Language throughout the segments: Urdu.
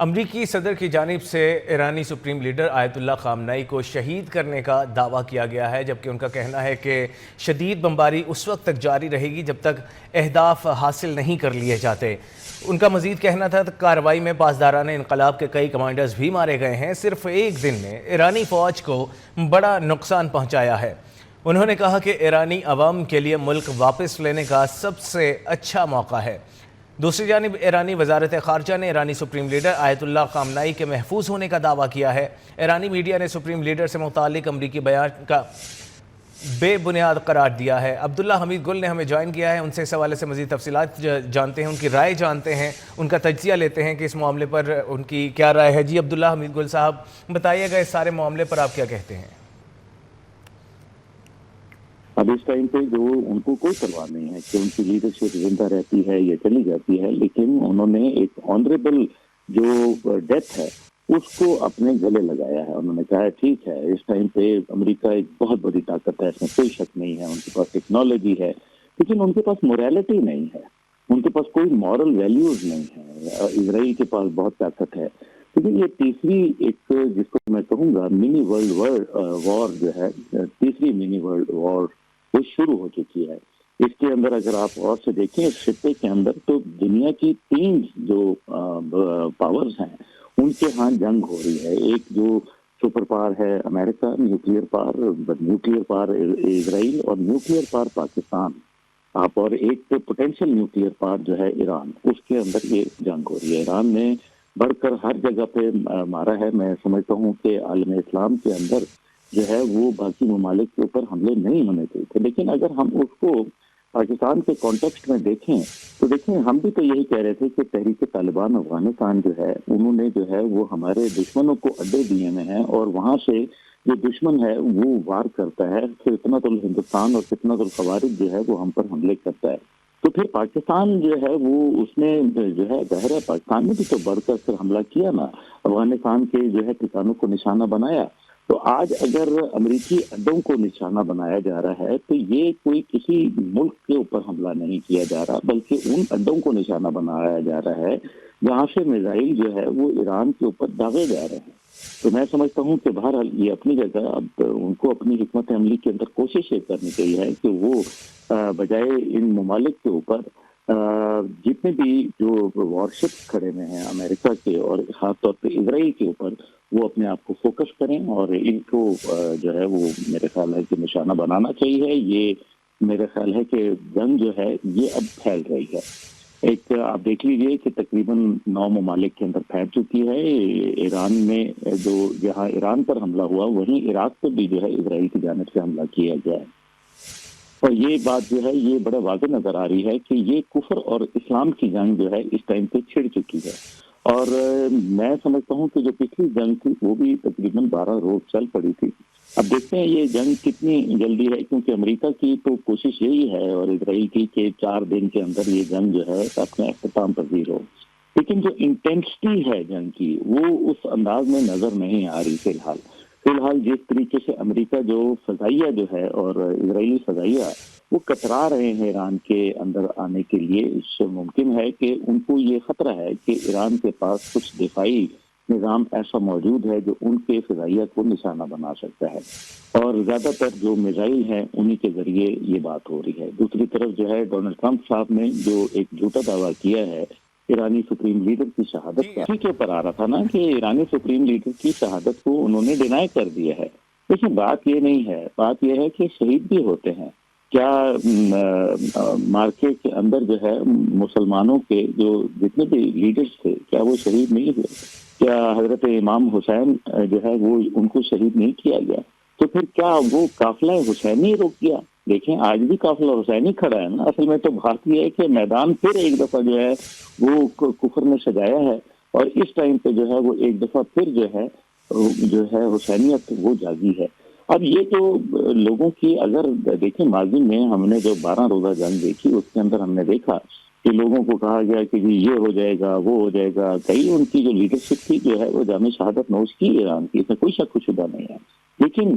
امریکی صدر کی جانب سے ایرانی سپریم لیڈر آیت اللہ خامنئی کو شہید کرنے کا دعویٰ کیا گیا ہے، جبکہ ان کا کہنا ہے کہ شدید بمباری اس وقت تک جاری رہے گی جب تک اہداف حاصل نہیں کر لیے جاتے۔ ان کا مزید کہنا تھا کہ کارروائی میں پاسداران انقلاب کے کئی کمانڈرز بھی مارے گئے ہیں۔ صرف ایک دن میں ایرانی فوج کو بڑا نقصان پہنچایا ہے۔ انہوں نے کہا کہ ایرانی عوام کے لیے ملک واپس لینے کا سب سے اچھا موقع ہے۔ دوسری جانب ایرانی وزارت خارجہ نے ایرانی سپریم لیڈر آیت اللہ خامنئی کے محفوظ ہونے کا دعویٰ کیا ہے۔ ایرانی میڈیا نے سپریم لیڈر سے متعلق امریکی بیان کا بے بنیاد قرار دیا ہے۔ عبداللہ حمید گل نے ہمیں جوائن کیا ہے، ان سے اس حوالے سے مزید تفصیلات جانتے ہیں، ان کی رائے جانتے ہیں، ان کا تجزیہ لیتے ہیں کہ اس معاملے پر ان کی کیا رائے ہے۔ جی عبداللہ حمید گل صاحب، بتائیے گا اس سارے معاملے پر آپ کیا کہتے ہیں؟ اب اس ٹائم پہ جو ان کو کوئی پرواہ نہیں ہے کہ ان کی لیڈرشپ زندہ رہتی ہے یا چلی جاتی ہے، لیکن انہوں نے ایک آنریبل جو ڈیتھ ہے اس کو اپنے گلے لگایا ہے۔ انہوں نے کہا ٹھیک ہے، اس ٹائم پہ امریکہ ایک بہت بڑی طاقت ہے، اس میں کوئی شک نہیں ہے، ان کے پاس ٹیکنالوجی ہے، لیکن ان کے پاس موریلٹی نہیں ہے، ان کے پاس کوئی مورل ویلیوز نہیں ہے۔ اسرائیل کے پاس بہت طاقت ہے، لیکن یہ تیسری ایک جس کو میں کہوں گا منی ورلڈ وار جو ہے، تیسری منی ورلڈ وار وہ شروع ہو چکی ہے۔ اس کے اندر اگر آپ اور سے دیکھیں اس خطے کے اندر تو دنیا کی 3 جو پاورز ہیں ان کے ہاں جنگ ہو رہی ہے۔ ایک جو سپر پاور ہے امریکہ، نیوکلیئر پاور اسرائیل اور نیوکلیئر پاور پاکستان، آپ اور ایک پوٹینشیل نیوکلیئر پاور جو ہے ایران، اس کے اندر یہ جنگ ہو رہی ہے۔ ایران نے بڑھ کر ہر جگہ پہ مارا ہے۔ میں سمجھتا ہوں کہ عالم اسلام کے اندر جو ہے وہ باقی ممالک کے اوپر حملے نہیں ہونے چاہیے تھے، لیکن اگر ہم اس کو پاکستان کے کانٹیکسٹ میں دیکھیں تو دیکھیں ہم بھی تو یہی کہہ رہے تھے کہ تحریک طالبان افغانستان جو ہے انہوں نے جو ہے وہ ہمارے دشمنوں کو اڈے دیے ہوئے ہیں، اور وہاں سے جو دشمن ہے وہ وار کرتا ہے، فتنۃ الہندوستان اور فتنۃ الخوارج جو ہے وہ ہم پر حملے کرتا ہے۔ تو پھر پاکستان جو ہے وہ اس نے جو ہے ظاہر ہے پاکستان نے بھی تو بڑھ کر پھر حملہ کیا نا، افغانستان کے جو ہے ٹھکانوں کو نشانہ بنایا۔ تو آج اگر امریکی اڈوں کو نشانہ بنایا جا رہا ہے تو یہ کوئی کسی ملک کے اوپر حملہ نہیں کیا جا رہا، بلکہ ان اڈوں کو نشانہ بنایا جا رہا ہے جہاں سے میزائل جو ہے وہ ایران کے اوپر داغے جا رہے ہیں۔ تو میں سمجھتا ہوں کہ بہرحال یہ اپنی جگہ، اب ان کو اپنی حکمت عملی کے اندر کوشش یہ کرنی چاہیے کہ وہ بجائے ان ممالک کے اوپر جتنے بھی جو وارشپس کھڑے ہوئے ہیں امریکہ کے اور خاص طور پہ اسرائیل کے اوپر، وہ اپنے آپ کو فوکس کریں اور ان کو جو ہے وہ میرے خیال ہے کہ نشانہ بنانا چاہیے۔ یہ میرے خیال ہے کہ جنگ جو ہے یہ اب پھیل رہی ہے۔ ایک آپ دیکھ لیجئے کہ تقریباً 9 ممالک کے اندر پھیل چکی ہے۔ ایران میں جو جہاں ایران پر حملہ ہوا وہیں عراق پر بھی جو ہے اسرائیل کی جانب سے حملہ کیا گیا ہے، اور یہ بات جو ہے یہ بڑا واضح نظر آ رہی ہے کہ یہ کفر اور اسلام کی جنگ جو ہے اس ٹائم پہ چھڑ چکی ہے۔ اور میں سمجھتا ہوں کہ جو پچھلی جنگ تھی وہ بھی تقریباً 12 روز چل پڑی تھی۔ اب دیکھتے ہیں یہ جنگ کتنی جلدی ہے، کیونکہ امریکہ کی تو کوشش یہی ہے اور اسرائیل کی کہ 4 دن کے اندر یہ جنگ جو ہے اپنے اختتام پذیر ہو، لیکن جو انٹینسٹی ہے جنگ کی وہ اس انداز میں نظر نہیں آ رہی فی الحال جس طریقے سے امریکہ جو فضائیہ جو ہے اور اسرائیلی فضائیہ وہ کترا رہے ہیں ایران کے اندر آنے کے لیے، اس سے ممکن ہے کہ ان کو یہ خطرہ ہے کہ ایران کے پاس کچھ دفاعی نظام ایسا موجود ہے جو ان کے فضائیہ کو نشانہ بنا سکتا ہے، اور زیادہ تر جو میزائل ہیں انہی کے ذریعے یہ بات ہو رہی ہے۔ دوسری طرف جو ہے ڈونلڈ ٹرمپ صاحب نے جو ایک جھوٹا دعویٰ کیا ہے ایرانی سپریم لیڈر کی شہادت کا، ٹھیک ہے پر آ رہا تھا نا کہ ایرانی سپریم لیڈر کی شہادت کو انہوں نے ڈینائی کر دیا ہے۔ لیکن بات یہ نہیں ہے، بات یہ ہے کہ شہید بھی ہوتے ہیں۔ کیا مارکے کے اندر جو ہے مسلمانوں کے جو جتنے بھی لیڈرز تھے کیا وہ شہید نہیں ہوئے؟ کیا حضرت امام حسین جو ہے وہ ان کو شہید نہیں کیا گیا؟ تو پھر کیا وہ قافلہ حسینی رک گیا؟ دیکھیں آج بھی قافلہ حسینی کھڑا ہے نا۔ اصل میں تو بات یہ ہے کہ میدان پھر ایک دفعہ جو ہے وہ کفر نے سجایا ہے، اور اس ٹائم پہ جو ہے وہ ایک دفعہ پھر جو ہے حسینیت وہ جاگی ہے۔ اب یہ جو لوگوں کی اگر دیکھیں ماضی میں ہم نے جو 12 روزہ جنگ دیکھی اس کے اندر ہم نے دیکھا کہ لوگوں کو کہا گیا کہ جی یہ ہو جائے گا وہ ہو جائے گا، کئی ان کی جو لیڈرشپ تھی جو ہے وہ جامع شہادت نوش کی ایران کی، اس میں کوئی شک و شبہ نہیں ہے، لیکن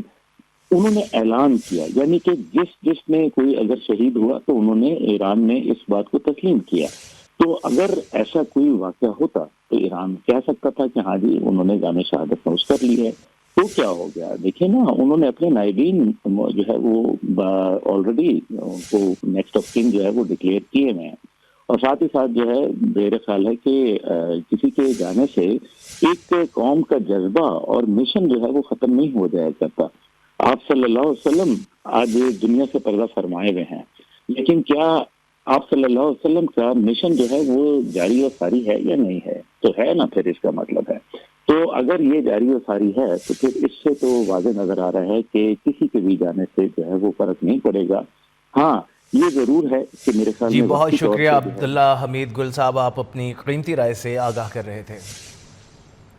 انہوں نے اعلان کیا، یعنی کہ جس میں کوئی اگر شہید ہوا تو انہوں نے ایران نے اس بات کو تسلیم کیا۔ تو اگر ایسا کوئی واقعہ ہوتا تو ایران کہہ سکتا تھا کہ ہاں جی انہوں نے جامع شہادت نوش کر لی ہے. تو کیا ہو گیا؟ دیکھیں نا، انہوں نے اپنے نائبین جو ہے وہ آلریڈی ان کو نیکسٹ آف کن جو ہے وہ ڈکلیئر کیے ہوئے ہیں، اور ساتھ ہی ساتھ جو ہے میرا خیال ہے کہ کسی کے جانے سے ایک قوم کا جذبہ اور مشن جو ہے وہ ختم نہیں ہو جایا کرتا. آپ صلی اللہ علیہ وسلم آج دنیا سے پردہ فرمائے ہوئے ہیں، لیکن کیا آپ صلی اللہ علیہ وسلم کا مشن جو ہے وہ جاری و ساری ہے یا نہیں ہے؟ تو ہے نا، پھر اس کا مطلب ہے. تو اگر یہ جاری و ساری ہے تو پھر اس سے تو واضح نظر آ رہا ہے کہ کسی کے بھی جانے سے جو ہے وہ فرق نہیں پڑے گا. ہاں یہ ضرور ہے کہ میرے خیال جی میں بہت وقتی طور شکریہ پہ جو ہے عبداللہ حمید گل صاحب، آپ اپنی قیمتی رائے سے آگاہ کر رہے تھے.